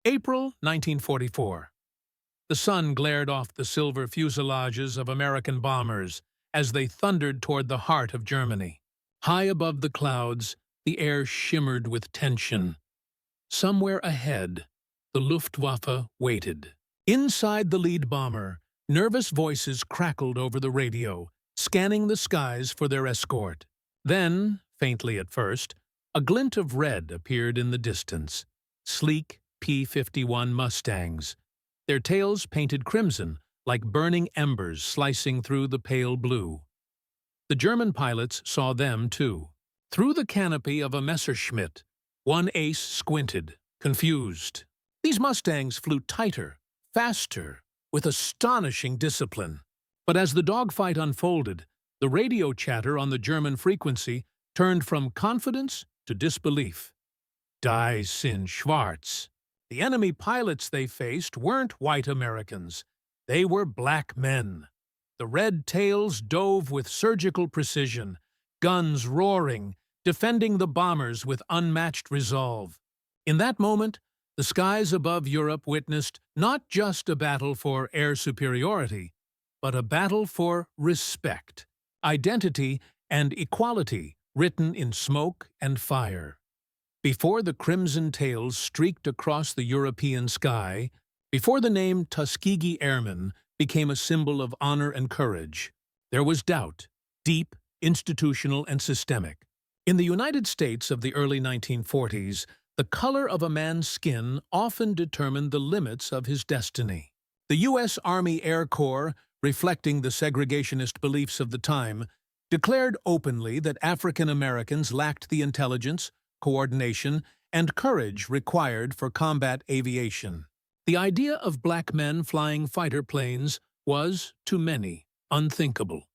April 1944. The sun glared off the silver fuselages of American bombers as they thundered toward the heart of Germany. High above the clouds, the air shimmered with tension. Somewhere ahead, the Luftwaffe waited. Inside the lead bomber, nervous voices crackled over the radio, scanning the skies for their escort. Then, faintly at first, a glint of red appeared in the distance. Sleek P-51 Mustangs, their tails painted crimson like burning embers slicing through the pale blue. The German pilots saw them too. Through the canopy of a Messerschmitt, one ace squinted, confused. These Mustangs flew tighter, faster, with astonishing discipline. But as the dogfight unfolded, the radio chatter on the German frequency turned from confidence to disbelief. Die sind schwarz. The enemy pilots they faced weren't white Americans. They were black men. The red tails dove with surgical precision, guns roaring, defending the bombers with unmatched resolve. In that moment, the skies above Europe witnessed not just a battle for air superiority, but a battle for respect, identity, and equality written in smoke and fire. Before the crimson tails streaked across the European sky, before the name Tuskegee Airmen became a symbol of honor and courage, there was doubt, deep, institutional, and systemic. In the United States of the early 1940s, the color of a man's skin often determined the limits of his destiny. The U.S. Army Air Corps, reflecting the segregationist beliefs of the time, declared openly that African Americans lacked the intelligence, coordination, and courage required for combat aviation. The idea of black men flying fighter planes was, to many, unthinkable.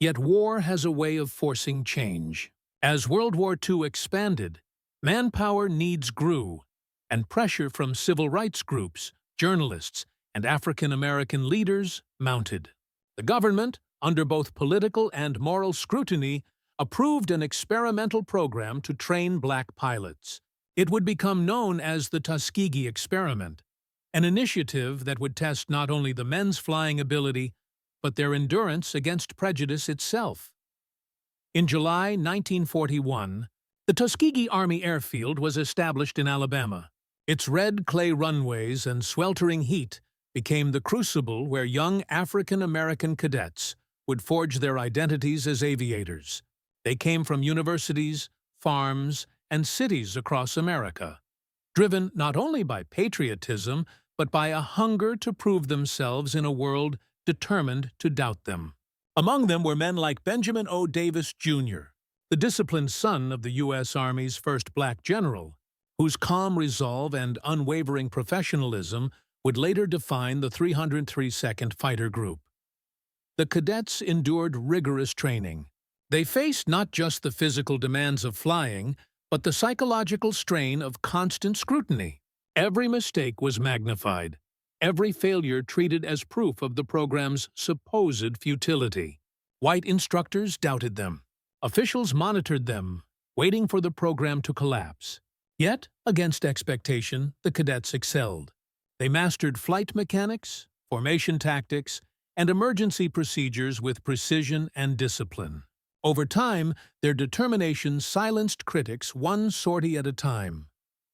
Yet war has a way of forcing change. As World War II expanded, manpower needs grew, and pressure from civil rights groups, journalists, and African American leaders mounted. The government, under both political and moral scrutiny, approved an experimental program to train black pilots. It would become known as the Tuskegee Experiment, an initiative that would test not only the men's flying ability, but their endurance against prejudice itself. In July 1941, the Tuskegee Army Airfield was established in Alabama. Its red clay runways and sweltering heat became the crucible where young African American cadets would forge their identities as aviators. They came from universities, farms, and cities across America, driven not only by patriotism, but by a hunger to prove themselves in a world determined to doubt them. Among them were men like Benjamin O. Davis, Jr., the disciplined son of the U.S. Army's first black general, whose calm resolve and unwavering professionalism would later define the 302nd Fighter Group. The cadets endured rigorous training. They faced not just the physical demands of flying, but the psychological strain of constant scrutiny. Every mistake was magnified, every failure treated as proof of the program's supposed futility. White instructors doubted them. Officials monitored them, waiting for the program to collapse. Yet, against expectation, the cadets excelled. They mastered flight mechanics, formation tactics, and emergency procedures with precision and discipline. Over time, their determination silenced critics one sortie at a time.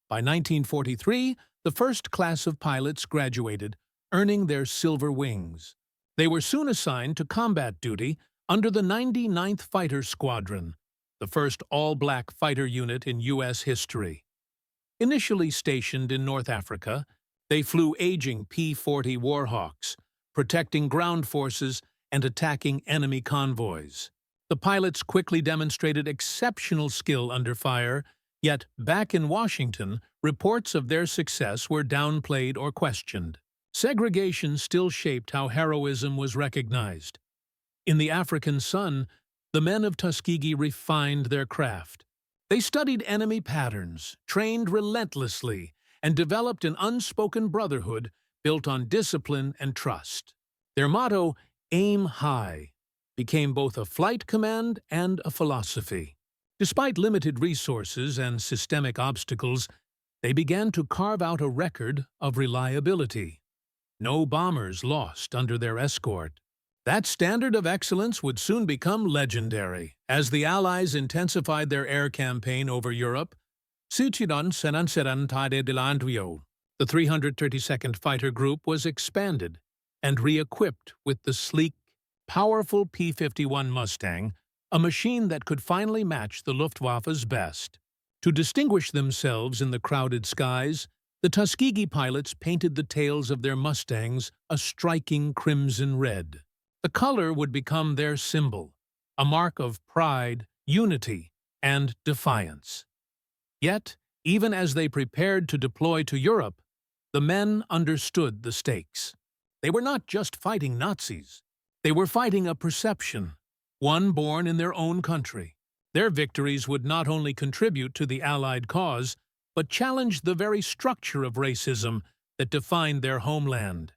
By 1943, the first class of pilots graduated, earning their silver wings. They were soon assigned to combat duty under the 99th Fighter Squadron, the first all-black fighter unit in U.S. history. Initially stationed in North Africa, they flew aging P-40 Warhawks, protecting ground forces and attacking enemy convoys. The pilots quickly demonstrated exceptional skill under fire, yet back in Washington, reports of their success were downplayed or questioned. Segregation still shaped how heroism was recognized. In the African sun, the men of Tuskegee refined their craft. They studied enemy patterns, trained relentlessly, and developed an unspoken brotherhood built on discipline and trust. Their motto, "Aim High," became both a flight command and a philosophy. Despite limited resources and systemic obstacles, they began to carve out a record of reliability. No bombers lost under their escort. That standard of excellence would soon become legendary. As the Allies intensified their air campaign over Europe, Suchidan Senanseran Tade de Landrio, the 332nd Fighter Group, was expanded and re-equipped with the sleek, powerful P-51 Mustang, a machine that could finally match the Luftwaffe's best. To distinguish themselves in the crowded skies, the Tuskegee pilots painted the tails of their Mustangs a striking crimson red. The color would become their symbol, a mark of pride, unity, and defiance. Yet, even as they prepared to deploy to Europe, the men understood the stakes. They were not just fighting Nazis. They were fighting a perception, one born in their own country. Their victories would not only contribute to the Allied cause, but challenge the very structure of racism that defined their homeland.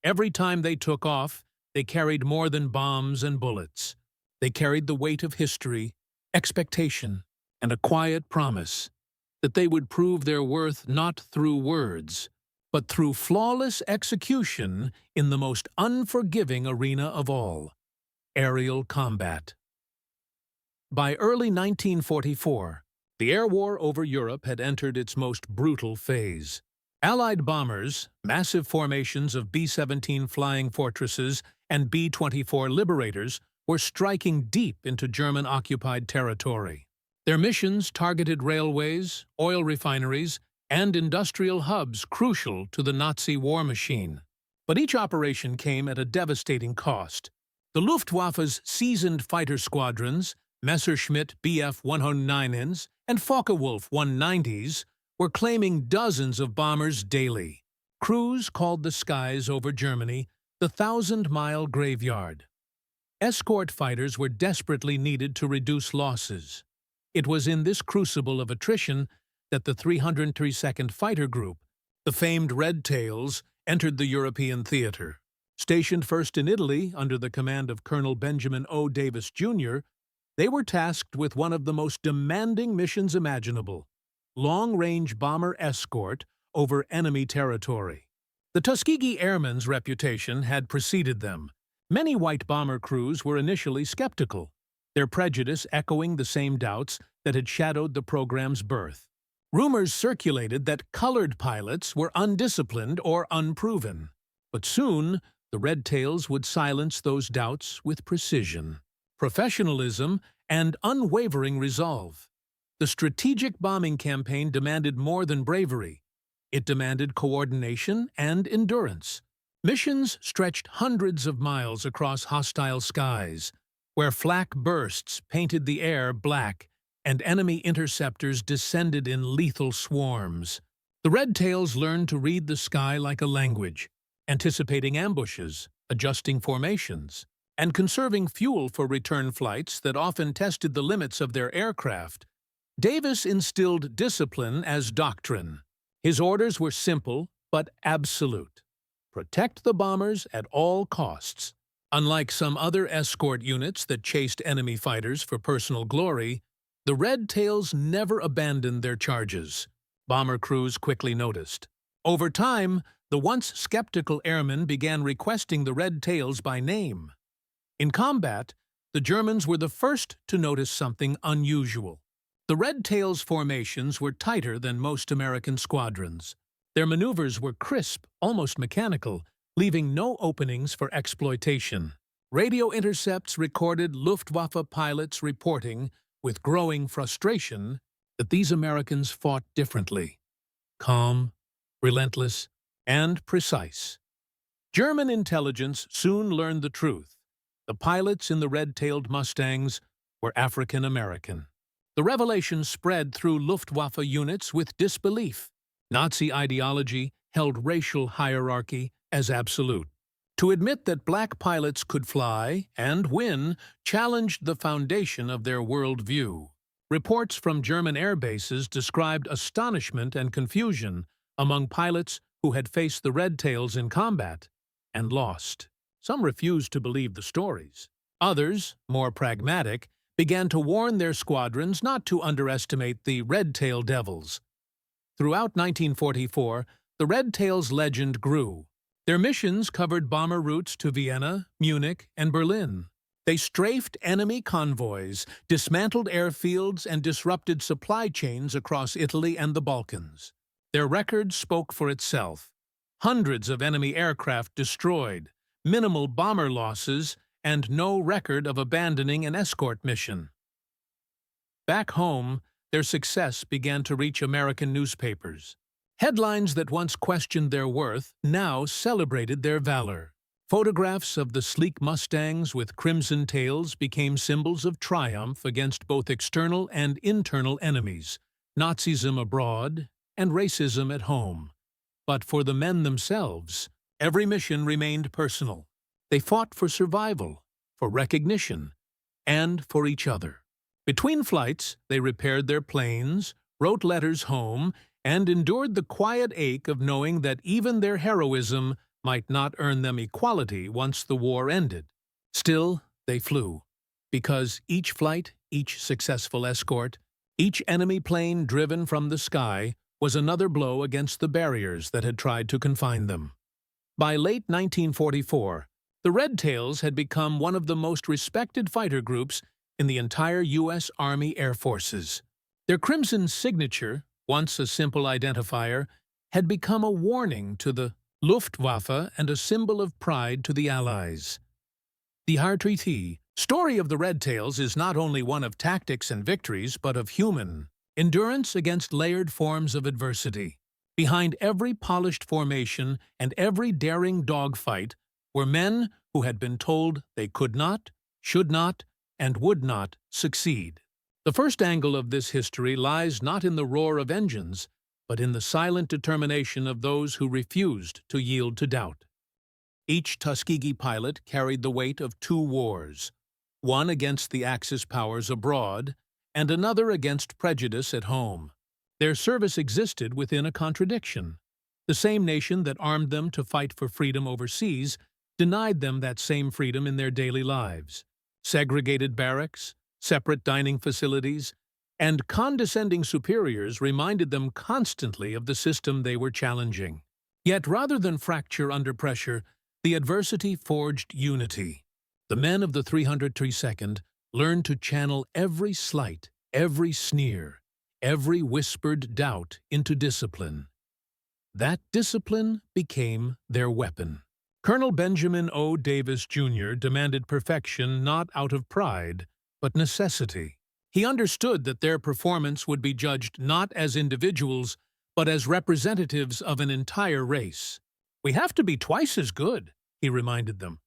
Every time they took off, they carried more than bombs and bullets. They carried the weight of history, expectation, and a quiet promise that they would prove their worth not through words, but through flawless execution in the most unforgiving arena of all, aerial combat. By early 1944, the air war over Europe had entered its most brutal phase. Allied bombers, massive formations of B-17 Flying Fortresses and B-24 Liberators were striking deep into German-occupied territory. Their missions targeted railways, oil refineries, and industrial hubs crucial to the Nazi war machine. But each operation came at a devastating cost. The Luftwaffe's seasoned fighter squadrons, Messerschmitt Bf 109s and Focke-Wulf 190s, were claiming dozens of bombers daily. Crews called the skies over Germany the 1,000-mile graveyard. Escort fighters were desperately needed to reduce losses. It was in this crucible of attrition that the 332nd Fighter Group, the famed Red Tails, entered the European theater. Stationed first in Italy under the command of Colonel Benjamin O. Davis, Jr., they were tasked with one of the most demanding missions imaginable: long-range bomber escort over enemy territory. The Tuskegee Airmen's reputation had preceded them. Many white bomber crews were initially skeptical, their prejudice echoing the same doubts that had shadowed the program's birth. Rumors circulated that colored pilots were undisciplined or unproven. But soon, the Red Tails would silence those doubts with precision, professionalism, and unwavering resolve. The strategic bombing campaign demanded more than bravery. It demanded coordination and endurance. Missions stretched hundreds of miles across hostile skies, where flak bursts painted the air black and enemy interceptors descended in lethal swarms. The Red Tails learned to read the sky like a language, anticipating ambushes, adjusting formations, and conserving fuel for return flights that often tested the limits of their aircraft. Davis instilled discipline as doctrine. His orders were simple but absolute: protect the bombers at all costs. Unlike some other escort units that chased enemy fighters for personal glory, the Red Tails never abandoned their charges. Bomber crews quickly noticed. Over time, the once skeptical airmen began requesting the Red Tails by name. In combat, the Germans were the first to notice something unusual. The Red Tails' formations were tighter than most American squadrons. Their maneuvers were crisp, almost mechanical, leaving no openings for exploitation. Radio intercepts recorded Luftwaffe pilots reporting, with growing frustration, that these Americans fought differently: calm, relentless, and precise. German intelligence soon learned the truth. The pilots in the red-tailed Mustangs were African American. The revelation spread through Luftwaffe units with disbelief. Nazi ideology held racial hierarchy as absolute. To admit that black pilots could fly and win challenged the foundation of their worldview. Reports from German air bases described astonishment and confusion among pilots who had faced the Red Tails in combat and lost. Some refused to believe the stories. Others, more pragmatic, began to warn their squadrons not to underestimate the Red Tail Devils. Throughout 1944, the Red Tails legend grew. Their missions covered bomber routes to Vienna, Munich, and Berlin. They strafed enemy convoys, dismantled airfields, and disrupted supply chains across Italy and the Balkans. Their record spoke for itself. Hundreds of enemy aircraft destroyed, minimal bomber losses, and no record of abandoning an escort mission. Back home, their success began to reach American newspapers. Headlines that once questioned their worth now celebrated their valor. Photographs of the sleek Mustangs with crimson tails became symbols of triumph against both external and internal enemies, Nazism abroad and racism at home. But for the men themselves, every mission remained personal. They fought for survival, for recognition, and for each other. Between flights, they repaired their planes, wrote letters home, and endured the quiet ache of knowing that even their heroism might not earn them equality once the war ended. Still, they flew, because each flight, each successful escort, each enemy plane driven from the sky was another blow against the barriers that had tried to confine them. By late 1944, the Red Tails had become one of the most respected fighter groups in the entire U.S. Army Air Forces. Their crimson signature, once a simple identifier, had become a warning to the Luftwaffe and a symbol of pride to the Allies. The RTT story of the Red Tails is not only one of tactics and victories, but of human endurance against layered forms of adversity. Behind every polished formation and every daring dogfight were men who had been told they could not, should not, and would not succeed. The first angle of this history lies not in the roar of engines, but in the silent determination of those who refused to yield to doubt. Each Tuskegee pilot carried the weight of two wars, one against the Axis powers abroad, and another against prejudice at home. Their service existed within a contradiction. The same nation that armed them to fight for freedom overseas denied them that same freedom in their daily lives. Segregated barracks, separate dining facilities, and condescending superiors reminded them constantly of the system they were challenging. Yet rather than fracture under pressure, the adversity forged unity. The men of the 302nd learned to channel every slight, every sneer, every whispered doubt into discipline. That discipline became their weapon. Colonel Benjamin O. Davis, Jr. demanded perfection not out of pride, but necessity. He understood that their performance would be judged not as individuals, but as representatives of an entire race. "We have to be twice as good," he reminded them.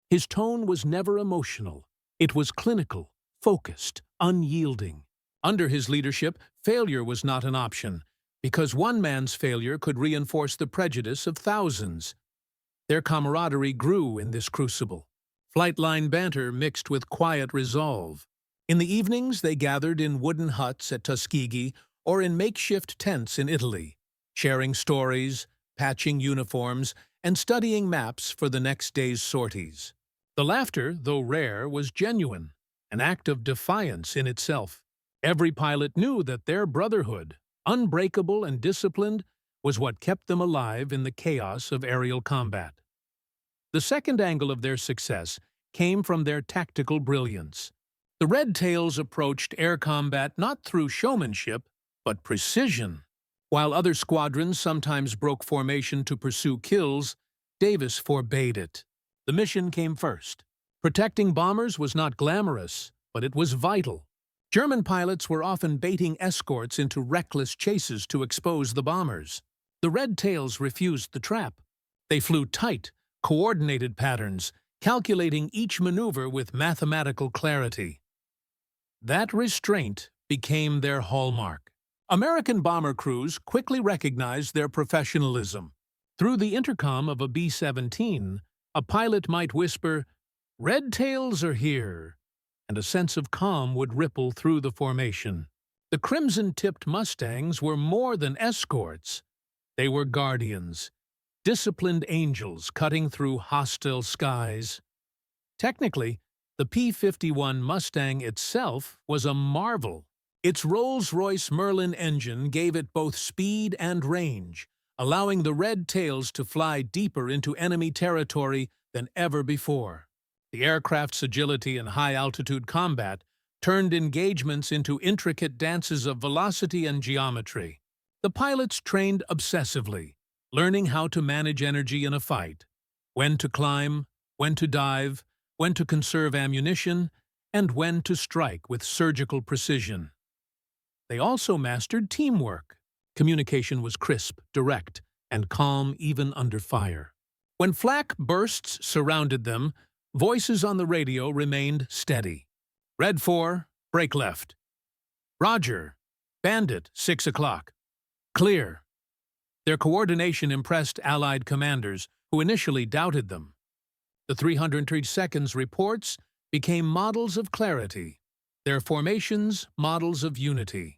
His tone was never emotional. It was clinical, focused, unyielding. Under his leadership, failure was not an option, because one man's failure could reinforce the prejudice of thousands. Their camaraderie grew in this crucible. Flightline banter mixed with quiet resolve. In the evenings, they gathered in wooden huts at Tuskegee or in makeshift tents in Italy, sharing stories, patching uniforms, and studying maps for the next day's sorties. The laughter, though rare, was genuine, an act of defiance in itself. Every pilot knew that their brotherhood, unbreakable and disciplined, was what kept them alive in the chaos of aerial combat. The second angle of their success came from their tactical brilliance. The Red Tails approached air combat not through showmanship, but precision. While other squadrons sometimes broke formation to pursue kills, Davis forbade it. The mission came first. Protecting bombers was not glamorous, but it was vital. German pilots were often baiting escorts into reckless chases to expose the bombers. The Red Tails refused the trap. They flew tight, coordinated patterns, calculating each maneuver with mathematical clarity. That restraint became their hallmark. American bomber crews quickly recognized their professionalism. Through the intercom of a B-17, a pilot might whisper, "Red Tails are here," and a sense of calm would ripple through the formation. The crimson-tipped Mustangs were more than escorts. They were guardians, disciplined angels cutting through hostile skies. Technically, the P-51 Mustang itself was a marvel. Its Rolls-Royce Merlin engine gave it both speed and range, allowing the Red Tails to fly deeper into enemy territory than ever before. The aircraft's agility in high-altitude combat turned engagements into intricate dances of velocity and geometry. The pilots trained obsessively, learning how to manage energy in a fight, when to climb, when to dive, when to conserve ammunition, and when to strike with surgical precision. They also mastered teamwork. Communication was crisp, direct, and calm even under fire. When flak bursts surrounded them, voices on the radio remained steady. Red 4, break left. Roger. Bandit, 6 o'clock. Clear. Their coordination impressed Allied commanders, who initially doubted them. The 332nd's reports became models of clarity, their formations models of unity.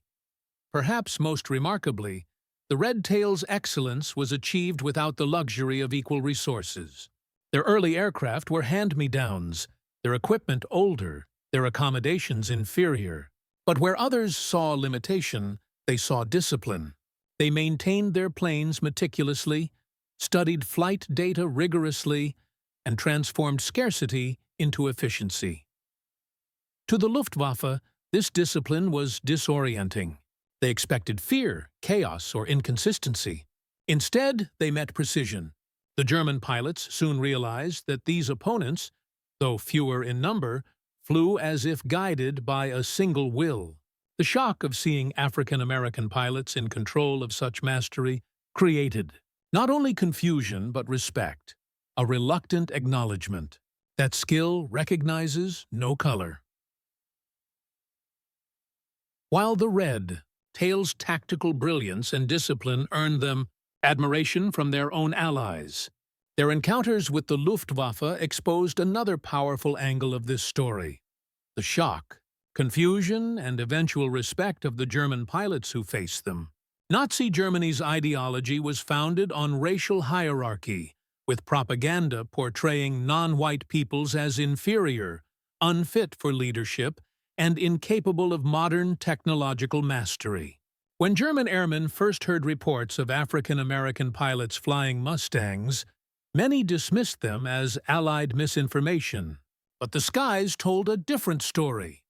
Perhaps most remarkably, the Red Tails' excellence was achieved without the luxury of equal resources. Their early aircraft were hand-me-downs, their equipment older, their accommodations inferior. But where others saw limitation, they saw discipline. They maintained their planes meticulously, studied flight data rigorously, and transformed scarcity into efficiency. To the Luftwaffe, this discipline was disorienting. They expected fear, chaos, or inconsistency. Instead, they met precision. The German pilots soon realized that these opponents, though fewer in number, flew as if guided by a single will. The shock of seeing African-American pilots in control of such mastery created not only confusion but respect, a reluctant acknowledgement that skill recognizes no color. While the Red Tails' tactical brilliance and discipline earned them admiration from their own allies, their encounters with the Luftwaffe exposed another powerful angle of this story: the shock, confusion, and eventual respect of the German pilots who faced them. Nazi Germany's ideology was founded on racial hierarchy, with propaganda portraying non-white peoples as inferior, unfit for leadership, and incapable of modern technological mastery. When German airmen first heard reports of African-American pilots flying Mustangs, many dismissed them as Allied misinformation. But the skies told a different story.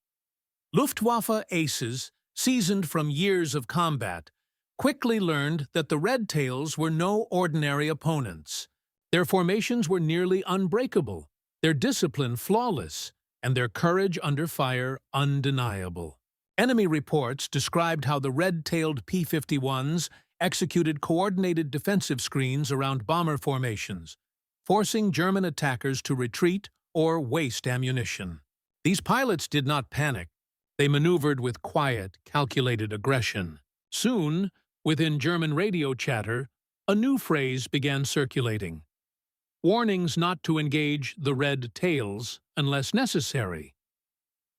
Luftwaffe aces, seasoned from years of combat, quickly learned that the Red Tails were no ordinary opponents. Their formations were nearly unbreakable, their discipline flawless, and their courage under fire undeniable. Enemy reports described how the red-tailed P-51s executed coordinated defensive screens around bomber formations, forcing German attackers to retreat or waste ammunition. These pilots did not panic. They maneuvered with quiet, calculated aggression. Soon, within German radio chatter, a new phrase began circulating: warnings not to engage the Red Tails unless necessary.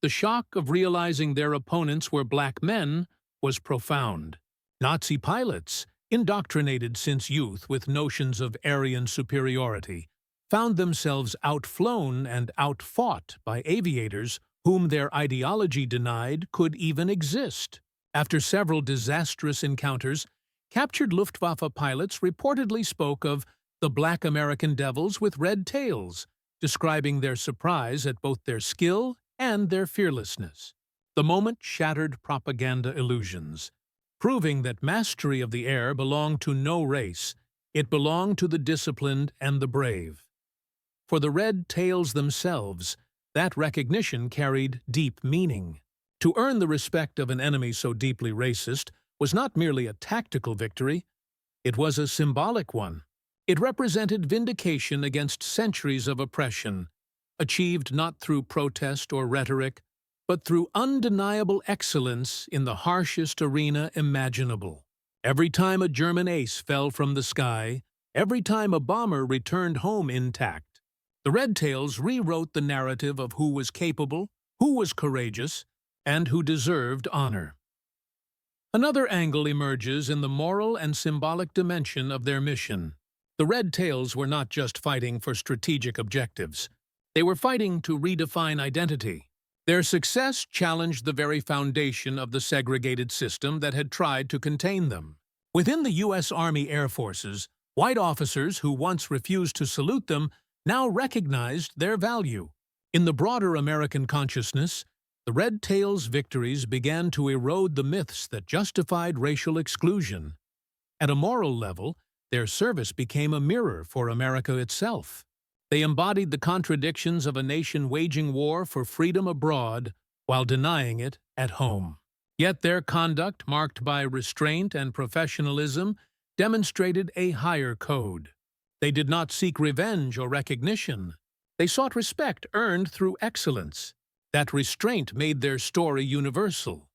The shock of realizing their opponents were black men was profound. Nazi pilots, indoctrinated since youth with notions of Aryan superiority, found themselves outflown and outfought by aviators whom their ideology denied could even exist. After several disastrous encounters, captured Luftwaffe pilots reportedly spoke of the black American devils with red tails, describing their surprise at both their skill and their fearlessness. The moment shattered propaganda illusions, proving that mastery of the air belonged to no race. It belonged to the disciplined and the brave. For the Red Tails themselves, that recognition carried deep meaning. To earn the respect of an enemy so deeply racist was not merely a tactical victory, it was a symbolic one. It represented vindication against centuries of oppression, achieved not through protest or rhetoric, but through undeniable excellence in the harshest arena imaginable. Every time a German ace fell from the sky, every time a bomber returned home intact, the Red Tails rewrote the narrative of who was capable, who was courageous, and who deserved honor. Another angle emerges in the moral and symbolic dimension of their mission. The Red Tails were not just fighting for strategic objectives. They were fighting to redefine identity. Their success challenged the very foundation of the segregated system that had tried to contain them. Within the U.S. Army Air Forces, white officers who once refused to salute them now recognized their value. In the broader American consciousness, the Red Tails' victories began to erode the myths that justified racial exclusion. At a moral level, their service became a mirror for America itself. They embodied the contradictions of a nation waging war for freedom abroad while denying it at home. Yet their conduct, marked by restraint and professionalism, demonstrated a higher code. They did not seek revenge or recognition. They sought respect earned through excellence. That restraint made their story universal.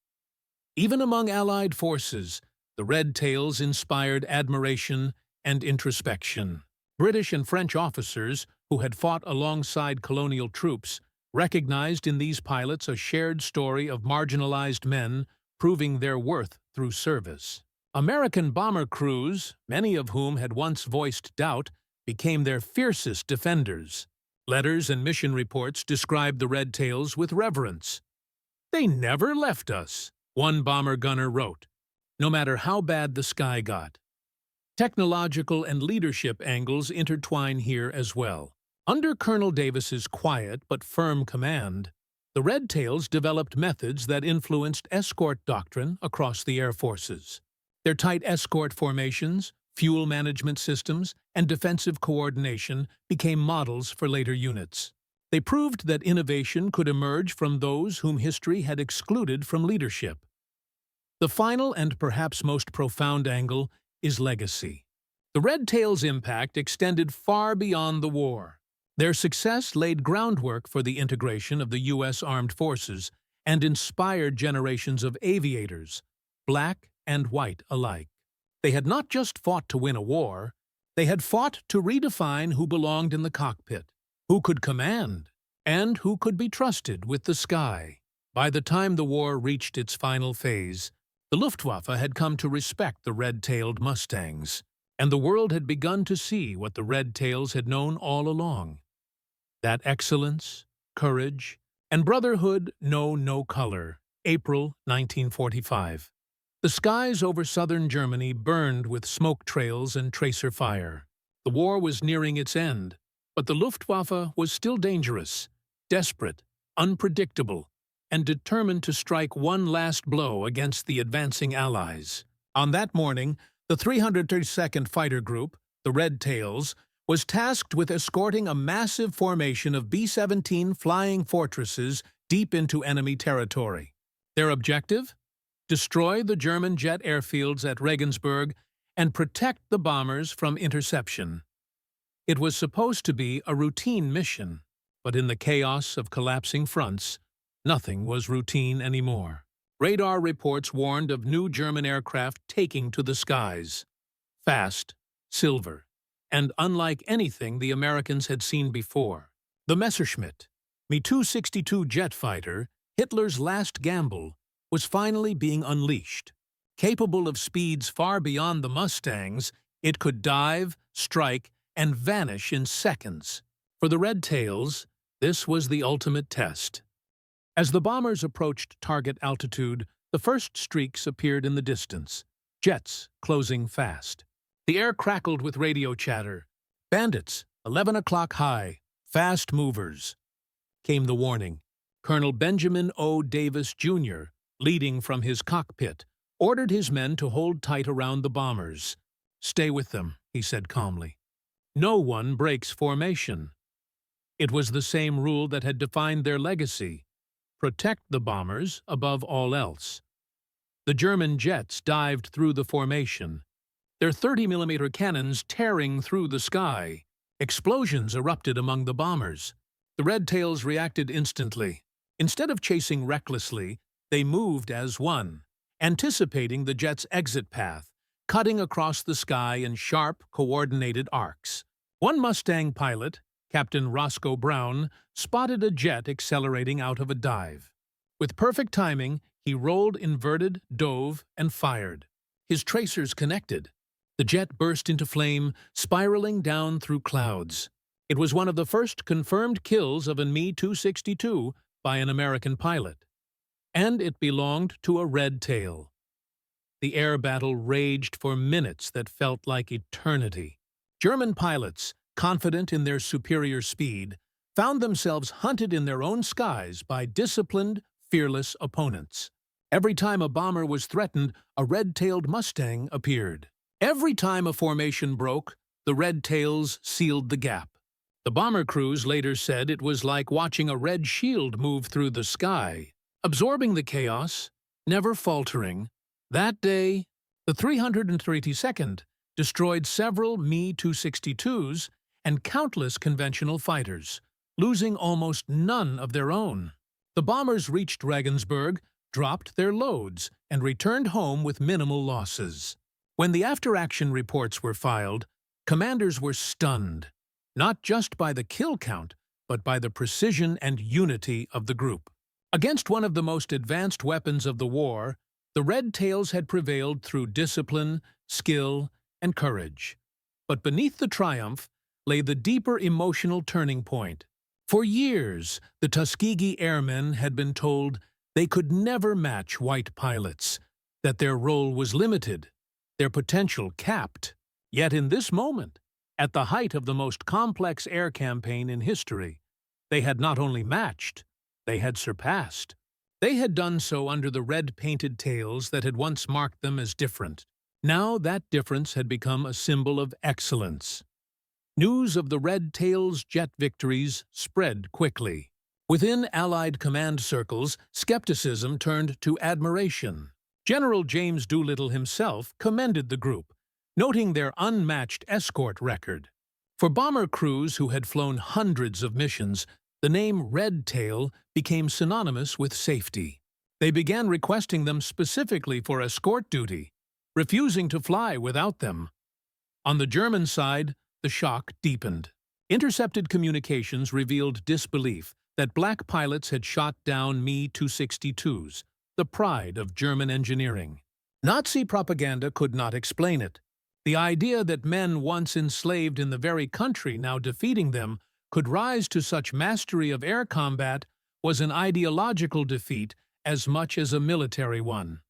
Even among Allied forces, the Red Tails inspired admiration and introspection. British and French officers, who had fought alongside colonial troops, recognized in these pilots a shared story of marginalized men proving their worth through service. American bomber crews, many of whom had once voiced doubt, became their fiercest defenders. Letters and mission reports described the Red Tails with reverence. "They never left us," one bomber gunner wrote, no matter how bad the sky got. Technological and leadership angles intertwine here as well. Under Colonel Davis's quiet but firm command, the Red Tails developed methods that influenced escort doctrine across the air forces. Their tight escort formations, fuel management systems, and defensive coordination became models for later units. They proved that innovation could emerge from those whom history had excluded from leadership. The final and perhaps most profound angle is legacy. The Red Tails' impact extended far beyond the war. Their success laid groundwork for the integration of the U.S. Armed Forces and inspired generations of aviators, black and white alike. They had not just fought to win a war, they had fought to redefine who belonged in the cockpit, who could command, and who could be trusted with the sky. By the time the war reached its final phase, the Luftwaffe had come to respect the red-tailed Mustangs, and the world had begun to see what the Red Tails had known all along. That excellence, courage, and brotherhood know no color. April 1945. The skies over southern Germany burned with smoke trails and tracer fire. The war was nearing its end, but the Luftwaffe was still dangerous, desperate, unpredictable, and determined to strike one last blow against the advancing Allies. On that morning, the 332nd Fighter Group, the Red Tails, was tasked with escorting a massive formation of B-17 flying fortresses deep into enemy territory. Their objective? Destroy the German jet airfields at Regensburg and protect the bombers from interception. It was supposed to be a routine mission, but in the chaos of collapsing fronts, nothing was routine anymore. Radar reports warned of new German aircraft taking to the skies. Fast, silver, and unlike anything the Americans had seen before. The Messerschmitt, Mi-262 jet fighter, Hitler's last gamble, was finally being unleashed. Capable of speeds far beyond the Mustangs, it could dive, strike, and vanish in seconds. For the Red Tails, this was the ultimate test. As the bombers approached target altitude, the first streaks appeared in the distance, jets closing fast. The air crackled with radio chatter. "Bandits, 11 o'clock high, fast movers." Came the warning. Colonel Benjamin O. Davis, Jr., leading from his cockpit, ordered his men to hold tight around the bombers. "Stay with them," he said calmly. "No one breaks formation." It was the same rule that had defined their legacy. Protect the bombers above all else. The German jets dived through the formation, their 30mm cannons tearing through the sky. Explosions erupted among the bombers. The Red Tails reacted instantly. Instead of chasing recklessly, they moved as one, anticipating the jet's exit path, cutting across the sky in sharp, coordinated arcs. One Mustang pilot, Captain Roscoe Brown, spotted a jet accelerating out of a dive. With perfect timing, he rolled inverted, dove, and fired. His tracers connected. The jet burst into flame, spiraling down through clouds. It was one of the first confirmed kills of a Mi-262, by an American pilot, and it belonged to a red tail. The air battle raged for minutes that felt like eternity. German pilots, confident in their superior speed, found themselves hunted in their own skies by disciplined, fearless opponents. Every time a bomber was threatened, a red-tailed Mustang appeared. Every time a formation broke, the red tails sealed the gap. The bomber crews later said it was like watching a red shield move through the sky, absorbing the chaos, never faltering. That day, the 332nd destroyed several Me-262s and countless conventional fighters, losing almost none of their own. The bombers reached Regensburg, dropped their loads, and returned home with minimal losses. When the after-action reports were filed, commanders were stunned, not just by the kill count, but by the precision and unity of the group. Against one of the most advanced weapons of the war, the Red Tails had prevailed through discipline, skill, and courage. But beneath the triumph lay the deeper emotional turning point. For years, the Tuskegee Airmen had been told they could never match white pilots, that their role was limited, their potential capped. Yet in this moment, at the height of the most complex air campaign in history, they had not only matched, they had surpassed. They had done so under the red-painted tails that had once marked them as different. Now that difference had become a symbol of excellence. News of the Red Tails' jet victories spread quickly. Within Allied command circles, skepticism turned to admiration. General James Doolittle himself commended the group, noting their unmatched escort record. For bomber crews who had flown hundreds of missions, the name Red Tail became synonymous with safety. They began requesting them specifically for escort duty, refusing to fly without them. On the German side, the shock deepened. Intercepted communications revealed disbelief that black pilots had shot down Me-262s, the pride of German engineering. Nazi propaganda could not explain it. The idea that men once enslaved in the very country now defeating them could rise to such mastery of air combat was an ideological defeat as much as a military one.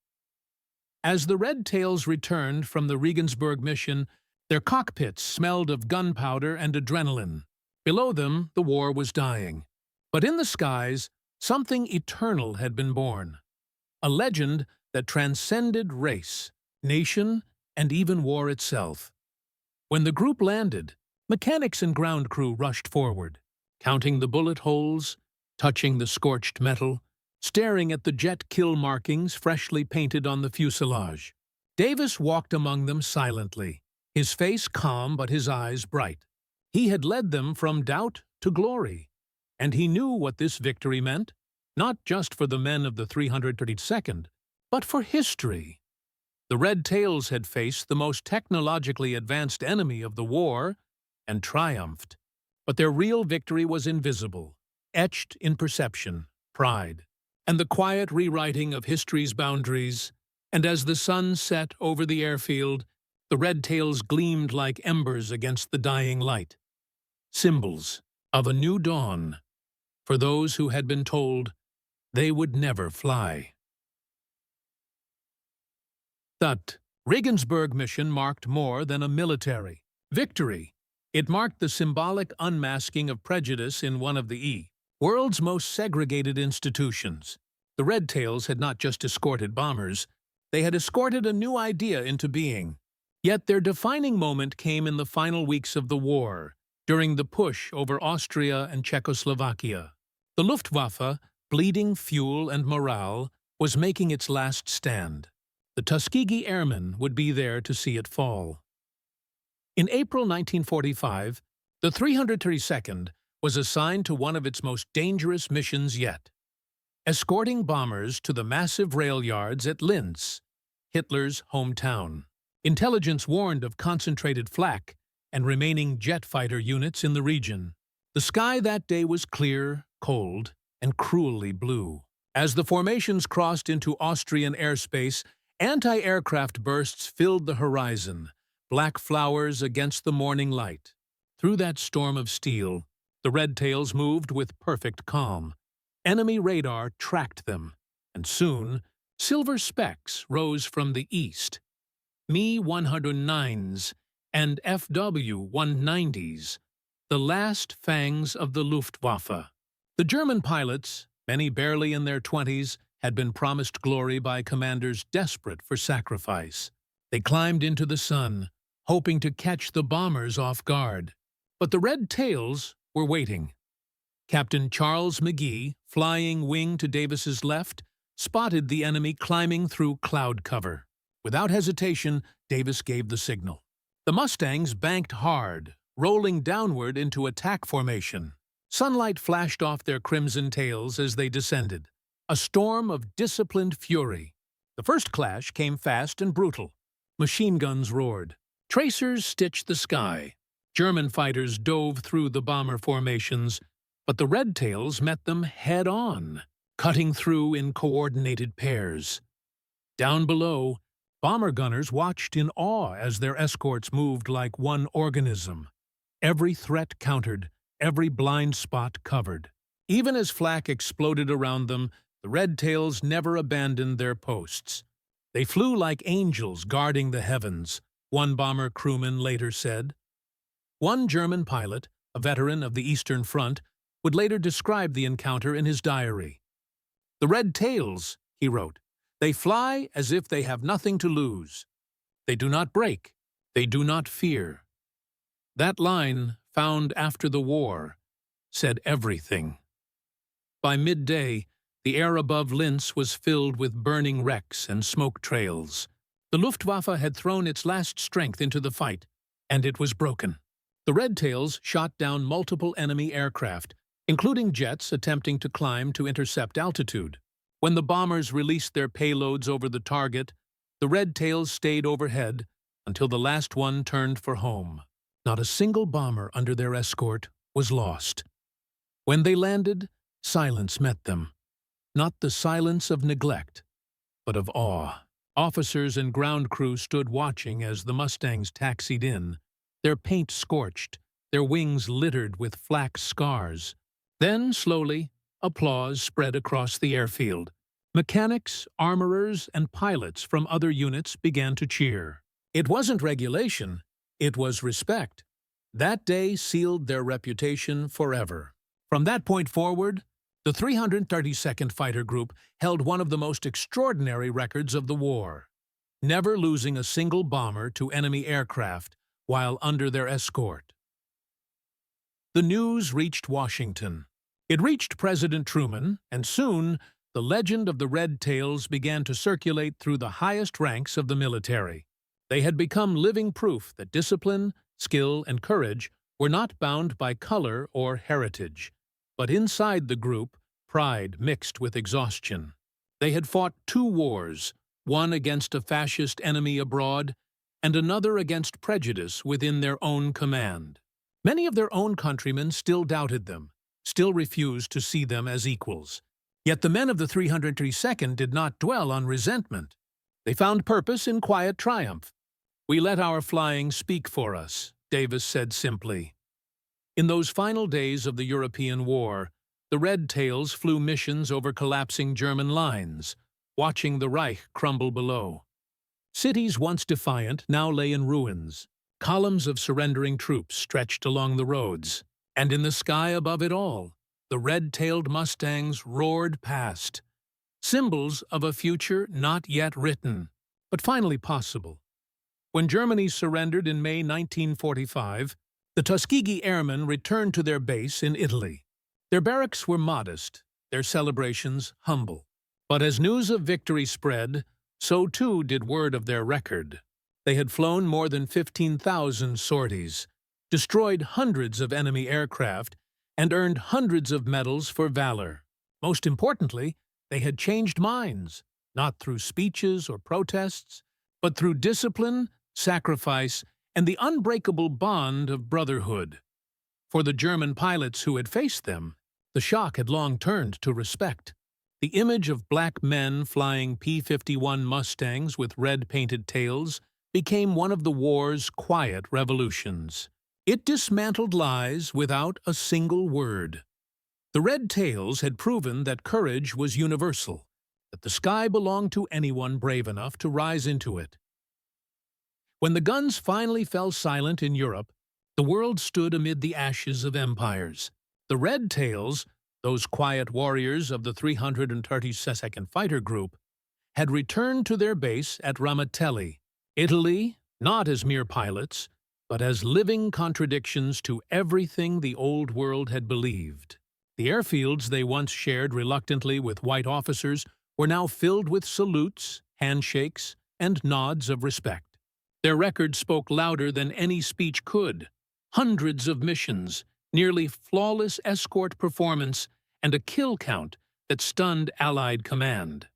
As the Red Tails returned from the Regensburg mission, their cockpits smelled of gunpowder and adrenaline. Below them, the war was dying. But in the skies, something eternal had been born. A legend that transcended race, nation, and even war itself. When the group landed, mechanics and ground crew rushed forward, counting the bullet holes, touching the scorched metal, staring at the jet kill markings freshly painted on the fuselage. Davis walked among them silently, his face calm but his eyes bright. He had led them from doubt to glory, and he knew what this victory meant, not just for the men of the 332nd, but for history. The Red Tails had faced the most technologically advanced enemy of the war and triumphed. But their real victory was invisible, etched in perception, pride, and the quiet rewriting of history's boundaries. And as the sun set over the airfield, the Red Tails gleamed like embers against the dying light. Symbols of a new dawn for those who had been told they would never fly. That Regensburg mission marked more than a military victory. It marked the symbolic unmasking of prejudice in one of the world's most segregated institutions. The Red Tails had not just escorted bombers, they had escorted a new idea into being. Yet their defining moment came in the final weeks of the war, during the push over Austria and Czechoslovakia. The Luftwaffe, bleeding fuel and morale, was making its last stand. The Tuskegee Airmen would be there to see it fall. In April 1945, the 332nd was assigned to one of its most dangerous missions yet, escorting bombers to the massive rail yards at Linz, Hitler's hometown. Intelligence warned of concentrated flak and remaining jet fighter units in the region. The sky that day was clear, cold, and cruelly blue. As the formations crossed into Austrian airspace, anti-aircraft bursts filled the horizon, black flowers against the morning light. Through that storm of steel, the Red Tails moved with perfect calm. Enemy radar tracked them, and soon silver specks rose from the east. Me-109s and FW-190s, the last fangs of the Luftwaffe. The German pilots, many barely in their 20s, had been promised glory by commanders desperate for sacrifice. They climbed into the sun, hoping to catch the bombers off guard. But the red tails were waiting. Captain Charles McGee, flying wing to Davis's left, spotted the enemy climbing through cloud cover. Without hesitation, Davis gave the signal. The Mustangs banked hard, rolling downward into attack formation. Sunlight flashed off their crimson tails as they descended, a storm of disciplined fury. The first clash came fast and brutal. Machine guns roared. Tracers stitched the sky. German fighters dove through the bomber formations, but the red tails met them head-on, cutting through in coordinated pairs. Down below, bomber gunners watched in awe as their escorts moved like one organism. Every threat countered, every blind spot covered. Even as flak exploded around them, the red tails never abandoned their posts. They flew like angels guarding the heavens, one bomber crewman later said. One German pilot, a veteran of the Eastern Front, would later describe the encounter in his diary. "The red tails," he wrote, "they fly as if they have nothing to lose. They do not break. They do not fear." That line, found after the war, said everything. By midday, the air above Linz was filled with burning wrecks and smoke trails. The Luftwaffe had thrown its last strength into the fight, and it was broken. The red tails shot down multiple enemy aircraft, including jets attempting to climb to intercept altitude. When the bombers released their payloads over the target, the red tails stayed overhead until the last one turned for home. Not a single bomber under their escort was lost. When they landed, silence met them. Not the silence of neglect, but of awe. Officers and ground crew stood watching as the Mustangs taxied in, their paint scorched, their wings littered with flak scars. Then, slowly, applause spread across the airfield. Mechanics, armorers, and pilots from other units began to cheer. It wasn't regulation, it was respect. That day sealed their reputation forever. From that point forward, the 332nd Fighter Group held one of the most extraordinary records of the war, never losing a single bomber to enemy aircraft while under their escort. The news reached Washington. It reached President Truman, and soon the legend of the Red Tails began to circulate through the highest ranks of the military. They had become living proof that discipline, skill, and courage were not bound by color or heritage. But inside the group, pride mixed with exhaustion. They had fought two wars, one against a fascist enemy abroad, and another against prejudice within their own command. Many of their own countrymen still doubted them, still refused to see them as equals. Yet the men of the 332nd did not dwell on resentment. They found purpose in quiet triumph. "We let our flying speak for us," Davis said simply. In those final days of the European War, the Red Tails flew missions over collapsing German lines, watching the Reich crumble below. Cities once defiant now lay in ruins. Columns of surrendering troops stretched along the roads, and in the sky above it all, the red-tailed Mustangs roared past, symbols of a future not yet written, but finally possible. When Germany surrendered in May 1945, the Tuskegee Airmen returned to their base in Italy. Their barracks were modest, their celebrations humble. But as news of victory spread, so too did word of their record. They had flown more than 15,000 sorties, destroyed hundreds of enemy aircraft, and earned hundreds of medals for valor. Most importantly, they had changed minds, not through speeches or protests, but through discipline, sacrifice, and the unbreakable bond of brotherhood. For the German pilots who had faced them, the shock had long turned to respect. The image of black men flying P-51 Mustangs with red-painted tails became one of the war's quiet revolutions. It dismantled lies without a single word. The Red Tails had proven that courage was universal, that the sky belonged to anyone brave enough to rise into it. When the guns finally fell silent in Europe, the world stood amid the ashes of empires. The Red Tails, those quiet warriors of the 332nd Fighter Group, had returned to their base at Ramatelli, Italy, not as mere pilots, but as living contradictions to everything the old world had believed. The airfields they once shared reluctantly with white officers were now filled with salutes, handshakes, and nods of respect. Their record spoke louder than any speech could. Hundreds of missions, nearly flawless escort performance, and a kill count that stunned Allied command.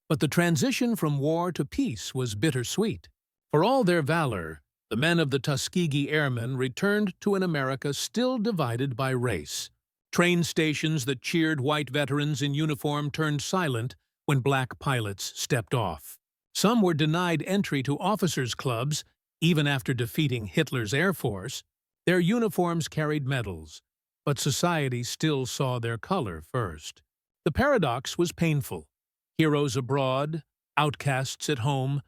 But the transition from war to peace was bittersweet. For all their valor, the men of the Tuskegee Airmen returned to an America still divided by race. Train stations that cheered white veterans in uniform turned silent when black pilots stepped off. Some were denied entry to officers' clubs, even after defeating Hitler's Air Force. Their uniforms carried medals, but society still saw their color first. The paradox was painful. Heroes abroad, outcasts at home.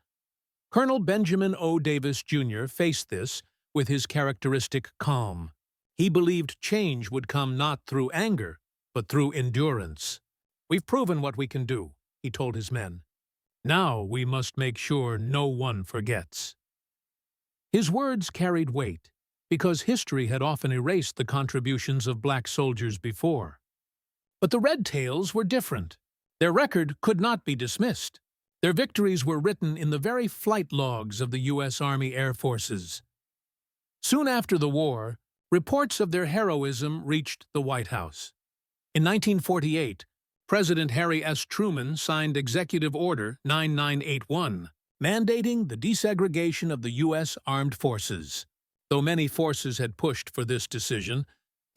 Colonel Benjamin O. Davis, Jr. faced this with his characteristic calm. He believed change would come not through anger, but through endurance. "We've proven what we can do," he told his men. "Now we must make sure no one forgets." His words carried weight, because history had often erased the contributions of black soldiers before. But the Red Tails were different. Their record could not be dismissed. Their victories were written in the very flight logs of the U.S. Army Air Forces. Soon after the war, reports of their heroism reached the White House. In 1948, President Harry S. Truman signed Executive Order 9981, mandating the desegregation of the U.S. Armed Forces. Though many forces had pushed for this decision,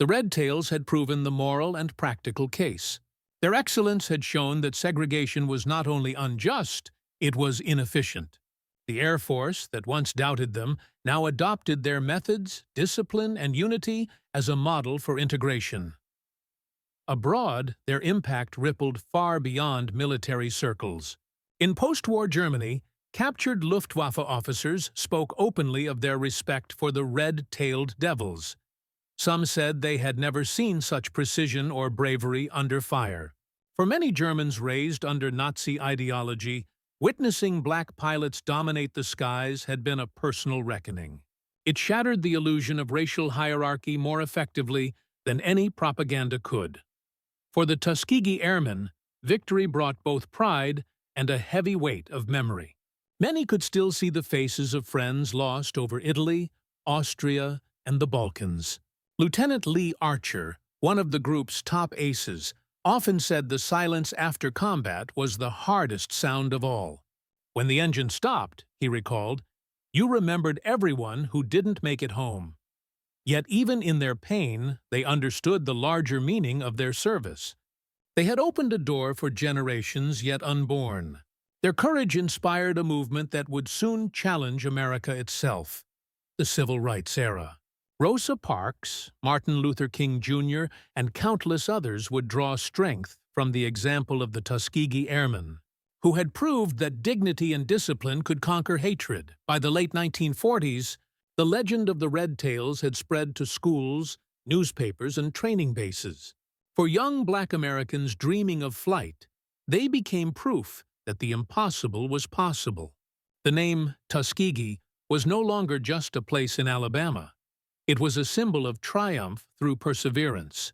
the Red Tails had proven the moral and practical case. Their excellence had shown that segregation was not only unjust, it was inefficient. The Air Force, that once doubted them, now adopted their methods, discipline, and unity as a model for integration. Abroad, their impact rippled far beyond military circles. In post-war Germany, captured Luftwaffe officers spoke openly of their respect for the red-tailed devils. Some said they had never seen such precision or bravery under fire. For many Germans raised under Nazi ideology, witnessing black pilots dominate the skies had been a personal reckoning. It shattered the illusion of racial hierarchy more effectively than any propaganda could. For the Tuskegee Airmen, victory brought both pride and a heavy weight of memory. Many could still see the faces of friends lost over Italy, Austria, and the Balkans. Lieutenant Lee Archer, one of the group's top aces, often said the silence after combat was the hardest sound of all. When the engine stopped, he recalled, you remembered everyone who didn't make it home. Yet even in their pain, they understood the larger meaning of their service. They had opened a door for generations yet unborn. Their courage inspired a movement that would soon challenge America itself, the Civil Rights era. Rosa Parks, Martin Luther King Jr., and countless others would draw strength from the example of the Tuskegee Airmen, who had proved that dignity and discipline could conquer hatred. By the late 1940s, the legend of the Red Tails had spread to schools, newspapers, and training bases. For young black Americans dreaming of flight, they became proof that the impossible was possible. The name Tuskegee was no longer just a place in Alabama. It was a symbol of triumph through perseverance.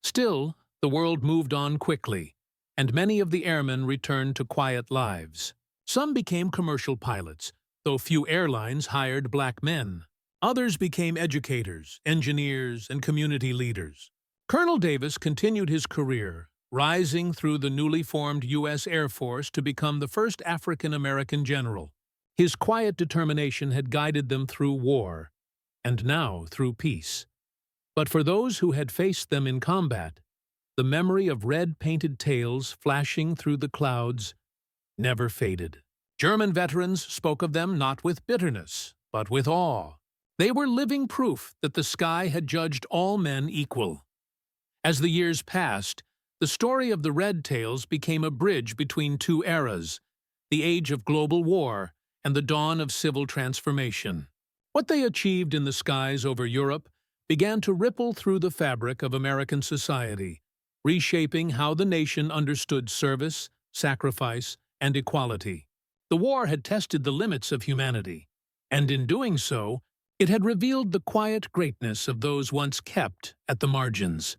Still, the world moved on quickly, and many of the airmen returned to quiet lives. Some became commercial pilots, though few airlines hired black men. Others became educators, engineers, and community leaders. Colonel Davis continued his career, rising through the newly formed U.S. Air Force to become the first African-American general. His quiet determination had guided them through war, and now through peace. But for those who had faced them in combat, the memory of red-painted tails flashing through the clouds never faded. German veterans spoke of them not with bitterness, but with awe. They were living proof that the sky had judged all men equal. As the years passed, the story of the Red Tails became a bridge between two eras, the age of global war and the dawn of civil transformation. What they achieved in the skies over Europe began to ripple through the fabric of American society, reshaping how the nation understood service, sacrifice, and equality. The war had tested the limits of humanity, and in doing so, it had revealed the quiet greatness of those once kept at the margins.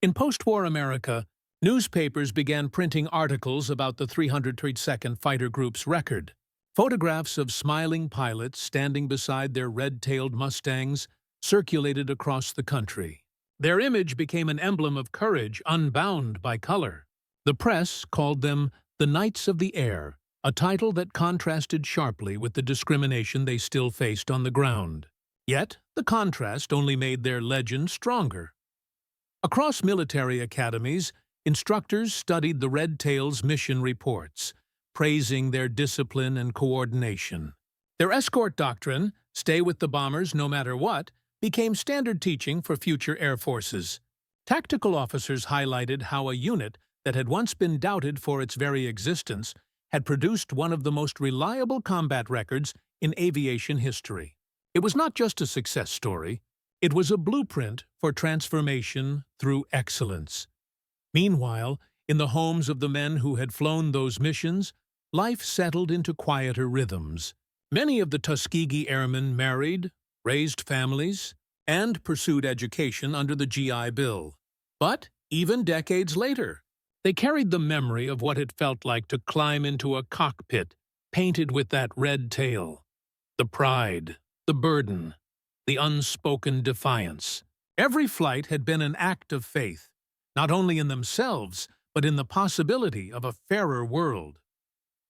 In post-war America, newspapers began printing articles about the 332nd Fighter Group's record. Photographs of smiling pilots standing beside their red-tailed Mustangs circulated across the country. Their image became an emblem of courage unbound by color. The press called them the Knights of the Air, a title that contrasted sharply with the discrimination they still faced on the ground. Yet, the contrast only made their legend stronger. Across military academies, instructors studied the Red Tails' mission reports, praising their discipline and coordination. Their escort doctrine, stay with the bombers no matter what, became standard teaching for future air forces. Tactical officers highlighted how a unit that had once been doubted for its very existence had produced one of the most reliable combat records in aviation history. It was not just a success story, it was a blueprint for transformation through excellence. Meanwhile, in the homes of the men who had flown those missions, life settled into quieter rhythms. Many of the Tuskegee Airmen married, raised families, and pursued education under the GI Bill. But, even decades later, they carried the memory of what it felt like to climb into a cockpit painted with that red tail. The pride, the burden, the unspoken defiance. Every flight had been an act of faith, not only in themselves, but in the possibility of a fairer world.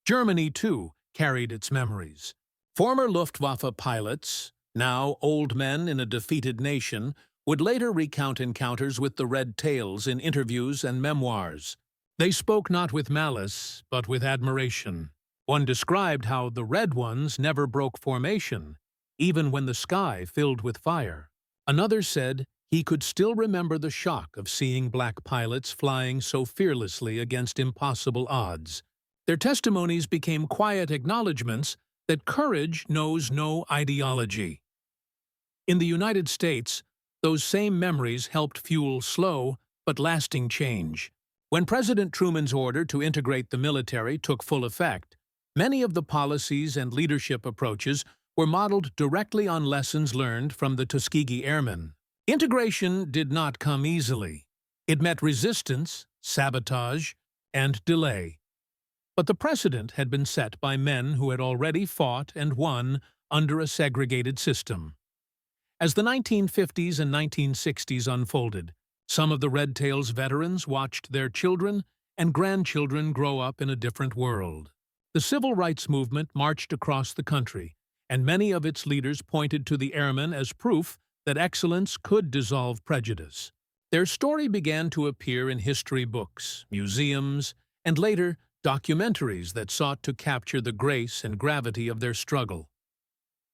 Germany, too, carried its memories. Former Luftwaffe pilots, now old men in a defeated nation, would later recount encounters with the Red Tails in interviews and memoirs. They spoke not with malice, but with admiration. One described how the Red Ones never broke formation, even when the sky filled with fire. Another said he could still remember the shock of seeing black pilots flying so fearlessly against impossible odds. Their testimonies became quiet acknowledgments that courage knows no ideology. In the United States, those same memories helped fuel slow but lasting change. When President Truman's order to integrate the military took full effect, many of the policies and leadership approaches were modeled directly on lessons learned from the Tuskegee Airmen. Integration did not come easily. It met resistance, sabotage, and delay. But the precedent had been set by men who had already fought and won under a segregated system. As the 1950s and 1960s unfolded, some of the Red Tails veterans watched their children and grandchildren grow up in a different world. The civil rights movement marched across the country, and many of its leaders pointed to the airmen as proof that excellence could dissolve prejudice. Their story began to appear in history books, museums, and later documentaries that sought to capture the grace and gravity of their struggle.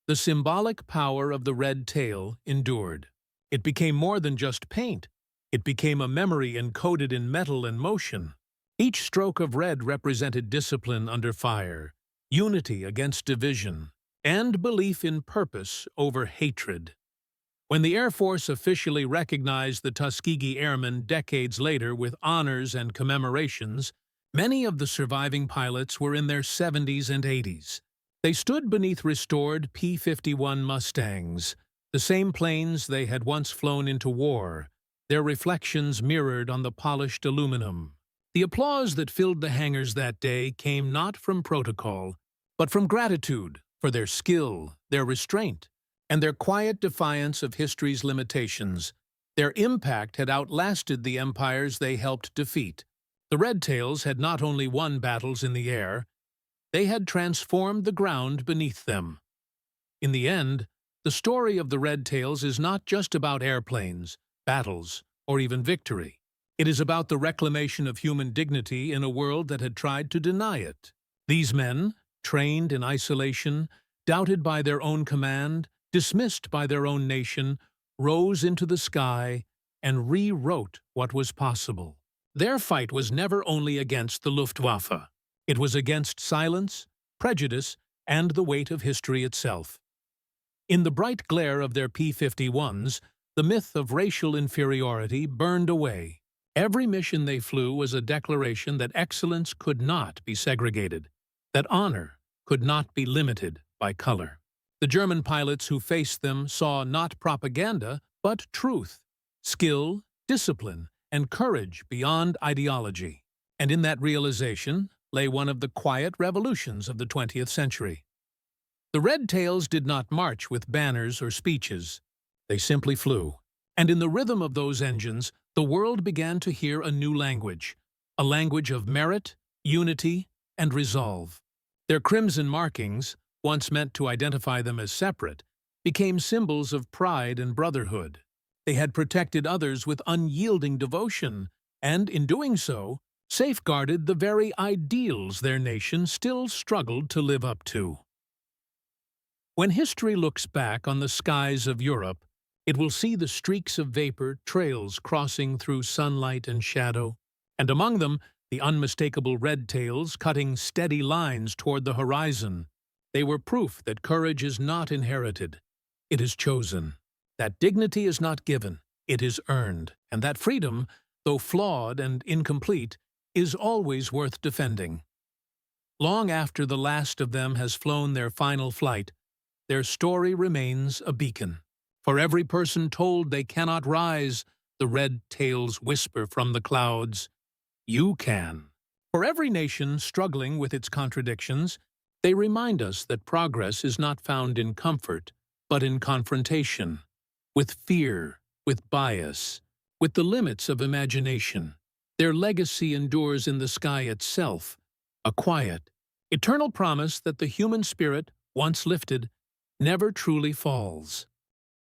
The symbolic power of the Red Tail endured. It became more than just paint. It became a memory encoded in metal and motion. Each stroke of red represented discipline under fire, unity against division, and belief in purpose over hatred. When the Air Force officially recognized the Tuskegee Airmen decades later with honors and commemorations, many of the surviving pilots were in their 70s and 80s. They stood beneath restored P-51 Mustangs, the same planes they had once flown into war, their reflections mirrored on the polished aluminum. The applause that filled the hangars that day came not from protocol, but from gratitude for their skill, their restraint, and their quiet defiance of history's limitations. Their impact had outlasted the empires they helped defeat. The Red Tails had not only won battles in the air, they had transformed the ground beneath them. In the end, the story of the Red Tails is not just about airplanes, battles, or even victory. It is about the reclamation of human dignity in a world that had tried to deny it. These men, trained in isolation, doubted by their own command, dismissed by their own nation, rose into the sky and rewrote what was possible. Their fight was never only against the Luftwaffe. It was against silence, prejudice, and the weight of history itself. In the bright glare of their P-51s, the myth of racial inferiority burned away. Every mission they flew was a declaration that excellence could not be segregated, that honor could not be limited by color. The German pilots who faced them saw not propaganda, but truth, skill, discipline, and courage beyond ideology. And in that realization lay one of the quiet revolutions of the 20th century. The Red Tails did not march with banners or speeches. They simply flew. And in the rhythm of those engines, the world began to hear a new language, a language of merit, unity, and resolve. Their crimson markings, once meant to identify them as separate, became symbols of pride and brotherhood. They had protected others with unyielding devotion, and in doing so, safeguarded the very ideals their nation still struggled to live up to. When history looks back on the skies of Europe, it will see the streaks of vapor trails crossing through sunlight and shadow, and among them the unmistakable red tails cutting steady lines toward the horizon. They were proof that courage is not inherited, it is chosen, that dignity is not given, it is earned, and that freedom, though flawed and incomplete, is always worth defending. Long after the last of them has flown their final flight, their story remains a beacon. For every person told they cannot rise, the red tails whisper from the clouds, "You can." For every nation struggling with its contradictions, they remind us that progress is not found in comfort, but in confrontation, with fear, with bias, with the limits of imagination. Their legacy endures in the sky itself, a quiet, eternal promise that the human spirit, once lifted, never truly falls.